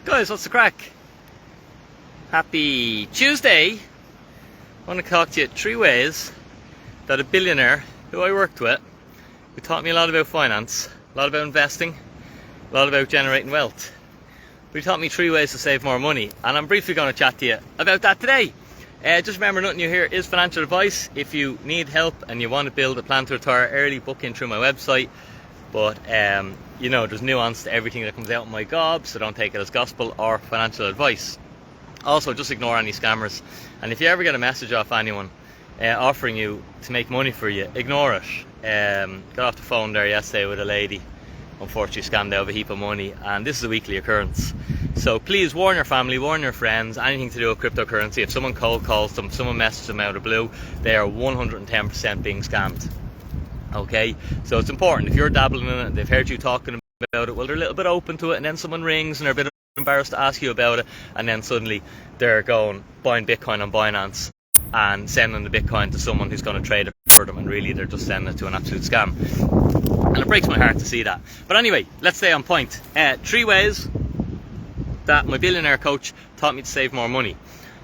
Guys, what's the crack? Happy Tuesday. I want to talk to you 3 ways that a billionaire who I worked with, who taught me a lot about finance, a lot about investing, a lot about generating wealth. He taught me 3 ways to save more money, and I'm briefly going to chat to you about that today. Just remember, nothing you hear is financial advice. If you need help and you want to build a plan to retire early, book in through my website. But you know, there's nuance to everything that comes out of my gob, so don't take it as gospel or financial advice. Also, just ignore any scammers, and if you ever get a message off anyone offering you to make money for you, ignore it. Got off the phone there yesterday with a lady, unfortunately scammed out of a heap of money, and this is a weekly occurrence. So please warn your family, warn your friends, anything to do with cryptocurrency. If someone cold calls them, someone messages them out of the blue, they are 110% being scammed. Okay, so it's important. If you're dabbling in it, they've heard you talking about it, well, they're a little bit open to it, and then someone rings and they're a bit embarrassed to ask you about it, and then suddenly they're going buying Bitcoin on Binance and sending the Bitcoin to someone who's going to trade it for them, and really they're just sending it to an absolute scam. And it breaks my heart to see that. But anyway, let's stay on point. 3 ways that my billionaire coach taught me to save more money.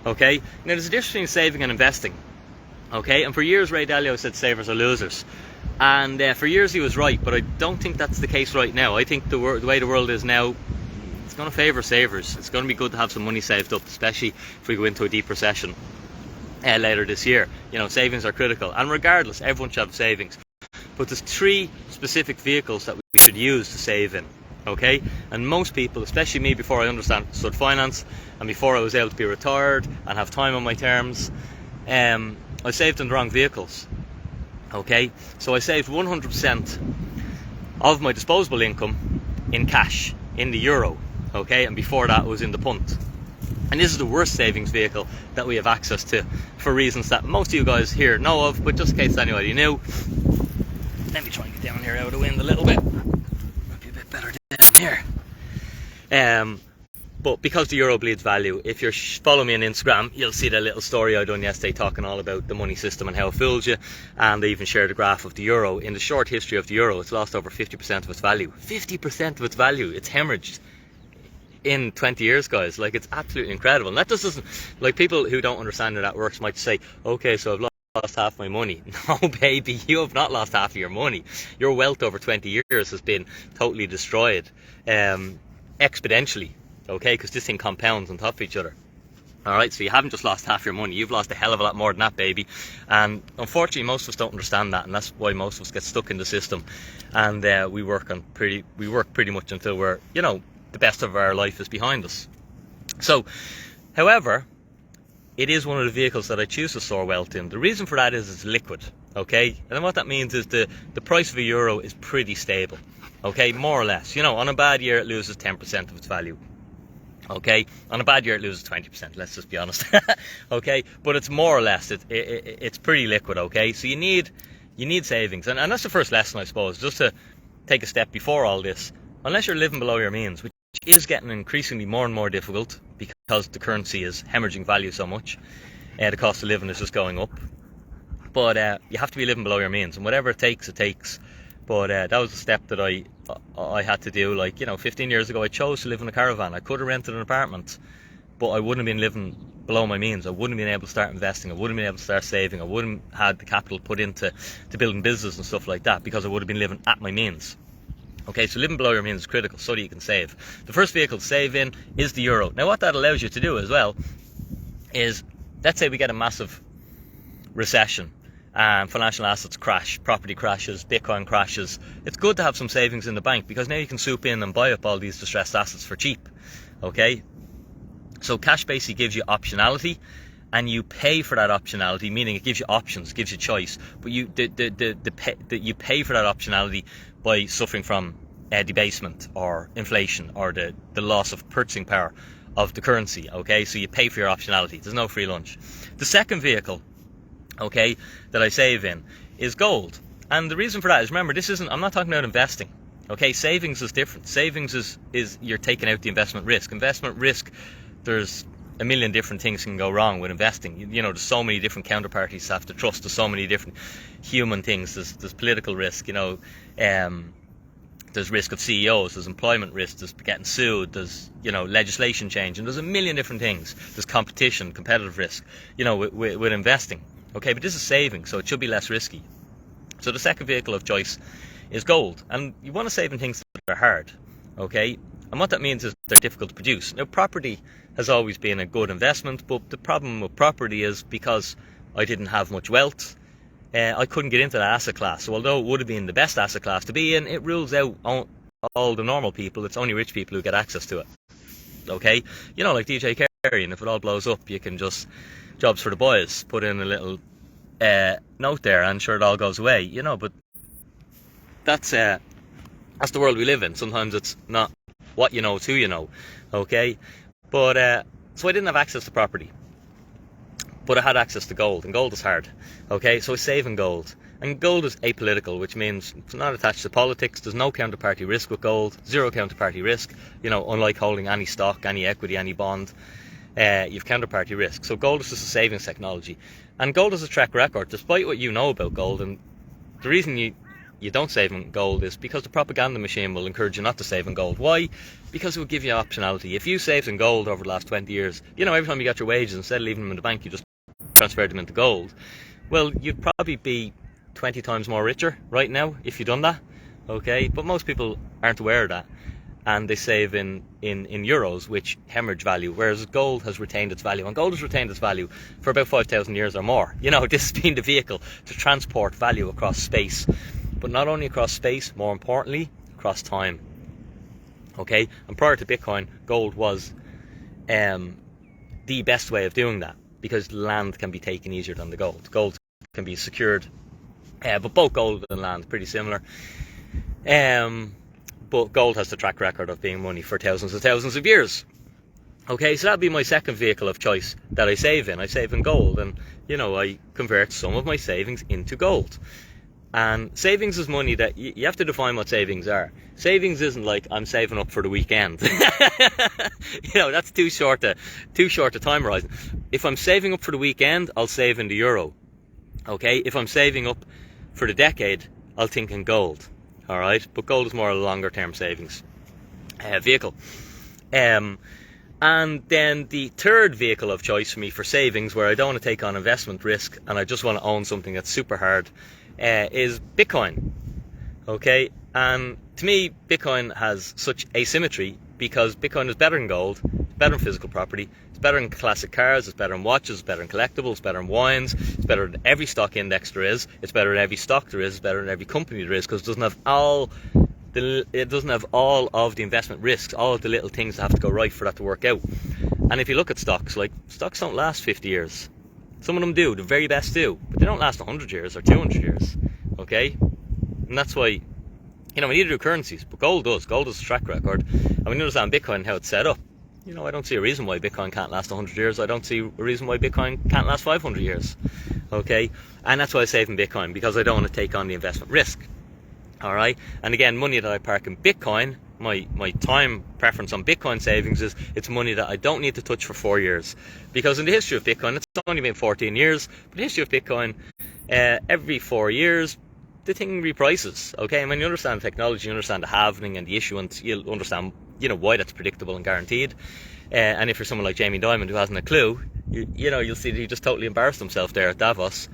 Okay, now there's a difference between saving and investing. Okay, and for years Ray Dalio said savers are losers. And for years he was right, but I don't think that's the case right now. I think the way the world is now, it's going to favour savers. It's going to be good to have some money saved up, especially if we go into a deep recession later this year. You know, savings are critical, and regardless, everyone should have savings. But there's 3 specific vehicles that we should use to save in. Okay, and most people, especially me, before I understood finance and before I was able to be retired and have time on my terms, I saved in the wrong vehicles. Okay, so I saved 100% of my disposable income in cash, in the euro. Okay, and before that it was in the punt. And this is the worst savings vehicle that we have access to, for reasons that most of you guys here know of, but just in case anybody knew, let me try and get down here out of the wind a little bit. Might be a bit better down here. But because the euro bleeds value, if you follow me on Instagram, you'll see the little story I done yesterday talking all about the money system and how it fools you, and I even shared a graph of the euro. In the short history of the euro, it's lost over 50% of its value. 50% of its value, it's hemorrhaged in 20 years, guys. Like, it's absolutely incredible. And that just doesn't, like, people who don't understand how that works might say, okay, so I've lost half my money. No, baby, you have not lost half of your money. Your wealth over 20 years has been totally destroyed, exponentially. Okay, because this thing compounds on top of each other. Alright, so you haven't just lost half your money, you've lost a hell of a lot more than that, baby. And unfortunately most of us don't understand that, and that's why most of us get stuck in the system. And we work pretty much until we're, you know, the best of our life is behind us. So, however, it is one of the vehicles that I choose to store wealth in. The reason for that is it's liquid. Okay, and then what that means is the price of a euro is pretty stable. Okay, more or less. You know, on a bad year it loses 10% of its value. Okay, on a bad year it loses 20%, let's just be honest. Okay, but it's more or less, it's pretty liquid. Okay, so you need savings, and that's the first lesson, I suppose, just to take a step before all this. Unless you're living below your means, which is getting increasingly more and more difficult because the currency is hemorrhaging value so much, the cost of living is just going up, but you have to be living below your means, and whatever it takes, it takes. But that was a step that I had to do. Like, you know, 15 years ago I chose to live in a caravan. I could have rented an apartment, but I wouldn't have been living below my means. I wouldn't have been able to start investing. I wouldn't have been able to start saving. I wouldn't have had the capital put into building business and stuff like that, because I would have been living at my means. Okay, so living below your means is critical so that you can save. The first vehicle to save in is the euro. Now what that allows you to do as well is, let's say we get a massive recession, financial assets crash, property crashes, Bitcoin crashes. It's good to have some savings in the bank, because now you can swoop in and buy up all these distressed assets for cheap. Okay, so cash basically gives you optionality, and you pay for that optionality, meaning it gives you options, gives you choice, but you pay for that optionality by suffering from debasement or inflation or the loss of purchasing power of the currency. Okay, so you pay for your optionality. There's no free lunch. The second vehicle, okay, that I save in is gold. And the reason for that is, remember, I'm not talking about investing. Okay, savings is different. Savings is you're taking out the investment risk. Investment risk, there's a million different things can go wrong with investing. You know, there's so many different counterparties to have to trust. There's so many different human things. There's political risk, you know, There's risk of CEOs, there's employment risk, there's getting sued, there's, legislation change, and there's a million different things. There's competition, competitive risk, with investing. Okay, but this is saving, so it should be less risky. So the second vehicle of choice is gold. And you want to save in things that are hard. Okay, and what that means is they're difficult to produce. Now, property has always been a good investment, but the problem with property is because I didn't have much wealth, I couldn't get into that asset class. So although it would have been the best asset class to be in, it rules out all the normal people. It's only rich people who get access to it. Okay, like DJ Carey, and if it all blows up, you can just, jobs for the boys, put in a little note there, and sure, it all goes away. But that's the world we live in. Sometimes it's not what you know, it's who you know. Okay, but so I didn't have access to property, but I had access to gold, and gold is hard. Okay, so I save in gold, and gold is apolitical, which means it's not attached to politics. There's no counterparty risk with gold, zero counterparty risk. Unlike holding any stock, any equity, any bond, you've counterparty risk. So gold is just a savings technology, and gold has a track record, despite what you know about gold. And the reason you don't save in gold is because the propaganda machine will encourage you not to save in gold. Why? Because it will give you optionality. If you saved in gold over the last 20 years, every time you got your wages, instead of leaving them in the bank, you just transferred them into gold. Well, you'd probably be 20 times more richer right now if you'd done that. Okay, but most people aren't aware of that, and they save in euros, which hemorrhage value, whereas gold has retained its value, and gold has retained its value for about 5,000 years or more. This has been the vehicle to transport value across space, but not only across space, more importantly, across time. Okay, and prior to Bitcoin, gold was the best way of doing that, because land can be taken easier than the gold. Gold can be secured, but both gold and land pretty similar. But gold has the track record of being money for thousands and thousands of years. Okay, so that'd be my second vehicle of choice that I save in. I save in gold, and I convert some of my savings into gold. And savings is money that you have to define what savings are. Savings isn't like I'm saving up for the weekend. That's too short a time horizon. If I'm saving up for the weekend, I'll save in the euro. Okay, if I'm saving up for the decade, I'll think in gold. All right, but gold is more a longer term savings vehicle. And then the third vehicle of choice for me for savings, where I don't want to take on investment risk and I just want to own something that's super hard, is Bitcoin. Okay, and to me, Bitcoin has such asymmetry because Bitcoin is better than gold, it's better than physical property, it's better than classic cars, it's better than watches, it's better than collectibles, it's better than wines, it's better than every stock index there is, it's better than every stock there is, it's better than every company there is, because it doesn't have all of the investment risks, all of the little things that have to go right for that to work out. And if you look at stocks, stocks don't last 50 years. Some of them do, the very best do, but they don't last 100 years or 200 years. Okay, and that's why we need to do currencies, but gold does. Gold has a track record, and we understand Bitcoin and how it's set up. I don't see a reason why Bitcoin can't last 100 years. I don't see a reason why Bitcoin can't last 500 years. Okay, and that's why I save in Bitcoin, because I don't want to take on the investment risk. All right, and again, money that I park in Bitcoin, my time preference on Bitcoin savings is it's money that I don't need to touch for 4 years, because in the history of Bitcoin, it's only been 14 years, but the history of Bitcoin, every 4 years, the thing reprices. Okay, and when you understand the technology, you understand the halving and the issuance, you'll understand why that's predictable and guaranteed. And if you're someone like Jamie Dimon who hasn't a clue, you'll see that he just totally embarrassed himself there at Davos,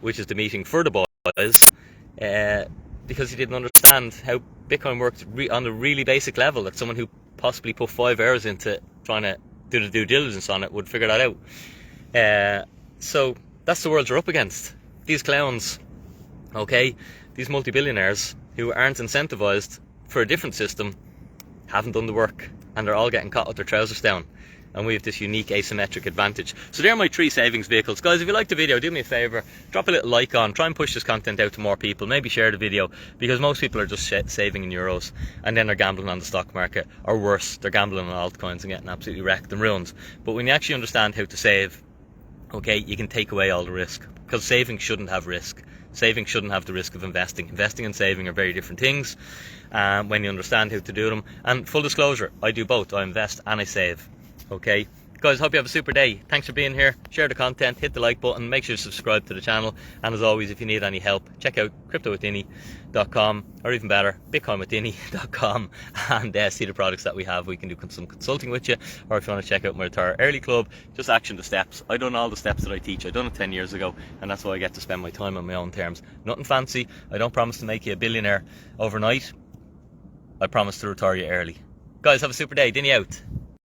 which is the meeting for the boys, because he didn't understand how Bitcoin worked on a really basic level, that someone who possibly put 5 hours into trying to do the due diligence on it would figure that out. So that's the world you're up against. These clowns. Okay, these multi-billionaires who aren't incentivized for a different system haven't done the work, and they're all getting caught with their trousers down, and we have this unique asymmetric advantage. So they're my 3 savings vehicles. Guys, if you liked the video, do me a favor, drop a little like on, try and push this content out to more people, maybe share the video, because most people are just saving in euros and then they're gambling on the stock market, or worse, they're gambling on altcoins and getting absolutely wrecked and ruined. But when you actually understand how to save, okay, you can take away all the risk, because saving shouldn't have risk. Saving shouldn't have the risk of investing. Investing and saving are very different things when you understand how to do them. And full disclosure, I do both. I invest and I save. Okay, Guys, hope you have a super day. Thanks for being here. Share the content, hit the like button, make sure to subscribe to the channel. And as always, if you need any help, check out cryptowithdinny.com, or even better, bitcoinwithdinny.com, and see the products that we have. We can do some consulting with you, or if you want to check out my Retire Early Club, just action the steps. I've done all the steps that I teach. I've done it 10 years ago, and that's why I get to spend my time on my own terms. Nothing fancy. I don't promise to make you a billionaire overnight. I promise to retire you early. Guys, have a super day. Dinny out.